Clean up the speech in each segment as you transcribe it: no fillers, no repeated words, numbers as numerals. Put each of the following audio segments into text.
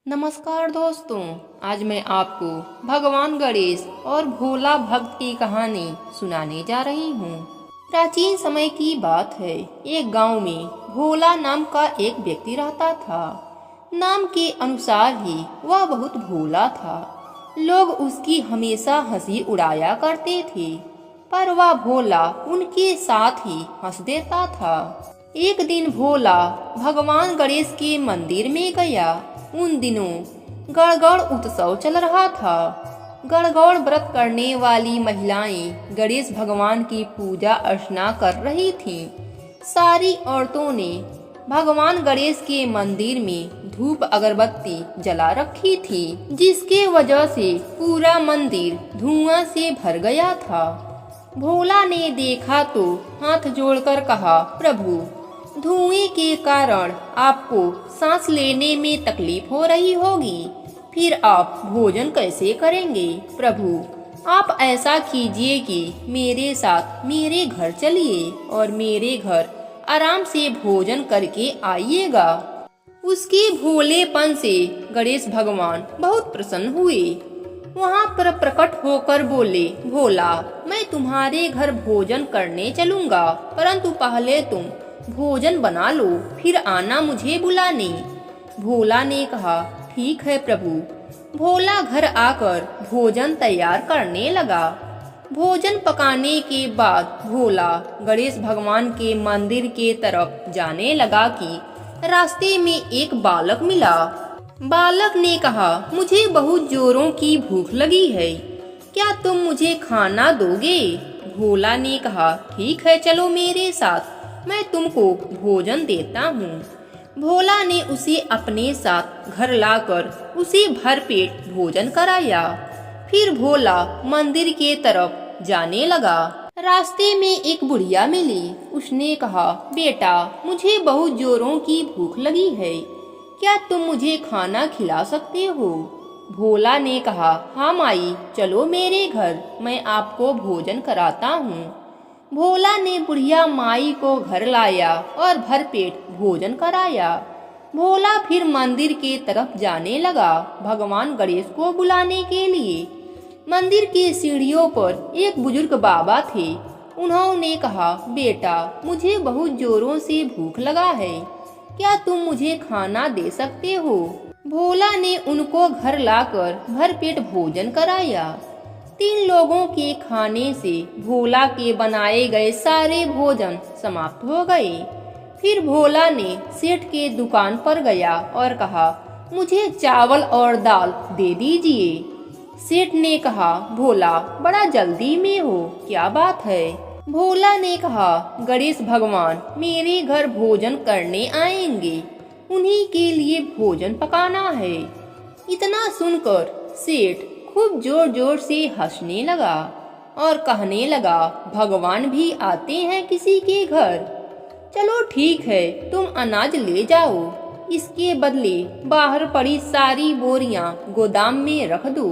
नमस्कार दोस्तों। आज मैं आपको भगवान गणेश और भोला भक्त की कहानी सुनाने जा रही हूँ। प्राचीन समय की बात है। एक गांव में भोला नाम का एक व्यक्ति रहता था। नाम के अनुसार ही वह बहुत भोला था। लोग उसकी हमेशा हंसी उड़ाया करते थे, पर वह भोला उनके साथ ही हंस देता था। एक दिन भोला भगवान गणेश के मंदिर में गया। उन दिनों गणगौर उत्सव चल रहा था। गणगौर व्रत करने वाली महिलाएं गणेश भगवान की पूजा अर्चना कर रही थीं। सारी औरतों ने भगवान गणेश के मंदिर में धूप अगरबत्ती जला रखी थी, जिसके वजह से पूरा मंदिर धुआं से भर गया था। भोला ने देखा तो हाथ जोड़कर कहा, प्रभु, धुएं के कारण आपको सांस लेने में तकलीफ हो रही होगी, फिर आप भोजन कैसे करेंगे? प्रभु, आप ऐसा कीजिए कि मेरे साथ मेरे घर चलिए और मेरे घर आराम से भोजन करके आइएगा। उसके भोलेपन से गणेश भगवान बहुत प्रसन्न हुए। वहाँ पर प्रकट होकर बोले, भोला, मैं तुम्हारे घर भोजन करने चलूंगा, परंतु पहले तुम भोजन बना लो, फिर आना मुझे बुलाने। भोला ने कहा, ठीक है प्रभु। भोला घर आकर भोजन तैयार करने लगा। भोजन पकाने के बाद भोला गणेश भगवान के मंदिर के तरफ जाने लगा कि रास्ते में एक बालक मिला। बालक ने कहा, मुझे बहुत जोरों की भूख लगी है, क्या तुम मुझे खाना दोगे? भोला ने कहा, ठीक है, चलो मेरे साथ, मैं तुमको भोजन देता हूँ। भोला ने उसे अपने साथ घर लाकर उसे भरपेट भोजन कराया। फिर भोला मंदिर के तरफ जाने लगा। रास्ते में एक बुढ़िया मिली। उसने कहा, बेटा, मुझे बहुत जोरों की भूख लगी है, क्या तुम मुझे खाना खिला सकते हो? भोला ने कहा, हाँ माई, चलो मेरे घर, मैं आपको भोजन कराता हूँ। भोला ने बुढ़िया माई को घर लाया और भरपेट भोजन कराया। भोला फिर मंदिर के तरफ जाने लगा भगवान गणेश को बुलाने के लिए। मंदिर की सीढ़ियों पर एक बुजुर्ग बाबा थे। उन्होंने कहा, बेटा, मुझे बहुत जोरों से भूख लगा है, क्या तुम मुझे खाना दे सकते हो? भोला ने उनको घर लाकर भरपेट भोजन कराया। 3 लोगों के खाने से भोला के बनाए गए सारे भोजन समाप्त हो गए। फिर भोला ने सेठ के दुकान पर गया और कहा, मुझे चावल और दाल दे दीजिए। सेठ ने कहा, भोला, बड़ा जल्दी में हो, क्या बात है? भोला ने कहा, गणेश भगवान मेरे घर भोजन करने आएंगे, उन्हीं के लिए भोजन पकाना है। इतना सुनकर सेठ खूब जोर जोर से हंसने लगा और कहने लगा, भगवान भी आते हैं किसी के घर? चलो ठीक है, तुम अनाज ले जाओ, इसके बदले बाहर पड़ी सारी बोरियां गोदाम में रख दो।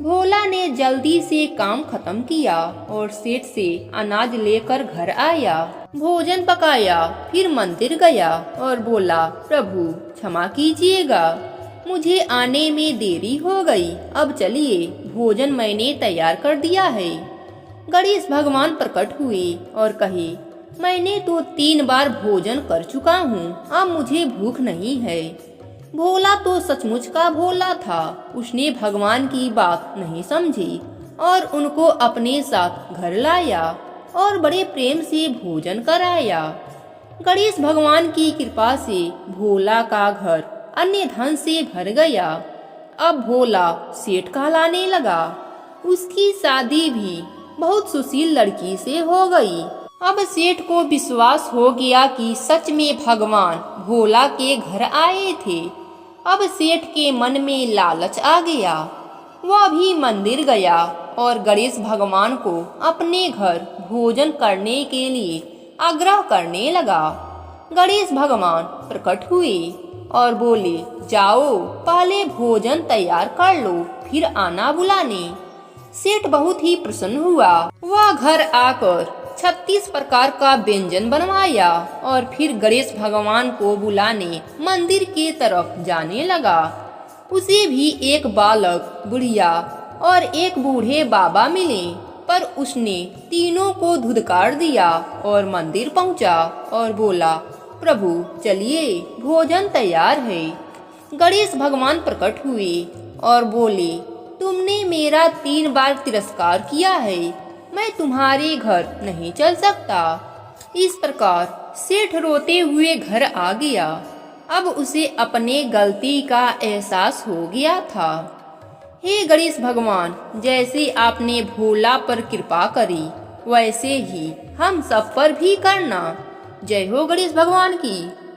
भोला ने जल्दी से काम खत्म किया और सेठ से अनाज लेकर घर आया। भोजन पकाया, फिर मंदिर गया और बोला, प्रभु, क्षमा कीजिएगा, मुझे आने में देरी हो गई, अब चलिए, भोजन मैंने तैयार कर दिया है। गणेश भगवान प्रकट हुए और कहे, मैंने तो 3 बार भोजन कर चुका हूँ, अब मुझे भूख नहीं है। भोला तो सचमुच का भोला था। उसने भगवान की बात नहीं समझी और उनको अपने साथ घर लाया और बड़े प्रेम से भोजन कराया। गणेश भगवान की कृपा से भोला का घर अन्य धन से भर गया। अब भोला सेठ कहलाने लगा। उसकी शादी भी बहुत सुशील लड़की से हो गई। अब सेठ को विश्वास हो गया कि सच में भगवान भोला के घर आए थे। अब सेठ के मन में लालच आ गया। वह भी मंदिर गया और गणेश भगवान को अपने घर भोजन करने के लिए आग्रह करने लगा। गणेश भगवान प्रकट हुए और बोले, जाओ, पहले भोजन तैयार कर लो, फिर आना बुलाने। सेठ बहुत ही प्रसन्न हुआ। वह घर आकर 36 प्रकार का व्यंजन बनवाया और फिर गणेश भगवान को बुलाने मंदिर के तरफ जाने लगा। उसे भी एक बालक, बुढ़िया और एक बूढ़े बाबा मिले, पर उसने तीनों को धुतकार दिया और मंदिर पहुंचा और बोला, प्रभु चलिए, भोजन तैयार है। गणेश भगवान प्रकट हुए और बोले, तुमने मेरा 3 बार तिरस्कार किया है, मैं तुम्हारे घर नहीं चल सकता। इस प्रकार सेठ रोते हुए घर आ गया। अब उसे अपने गलती का एहसास हो गया था। हे गणेश भगवान, जैसे आपने भोला पर कृपा करी, वैसे ही हम सब पर भी करना। जय हो गणेश भगवान की।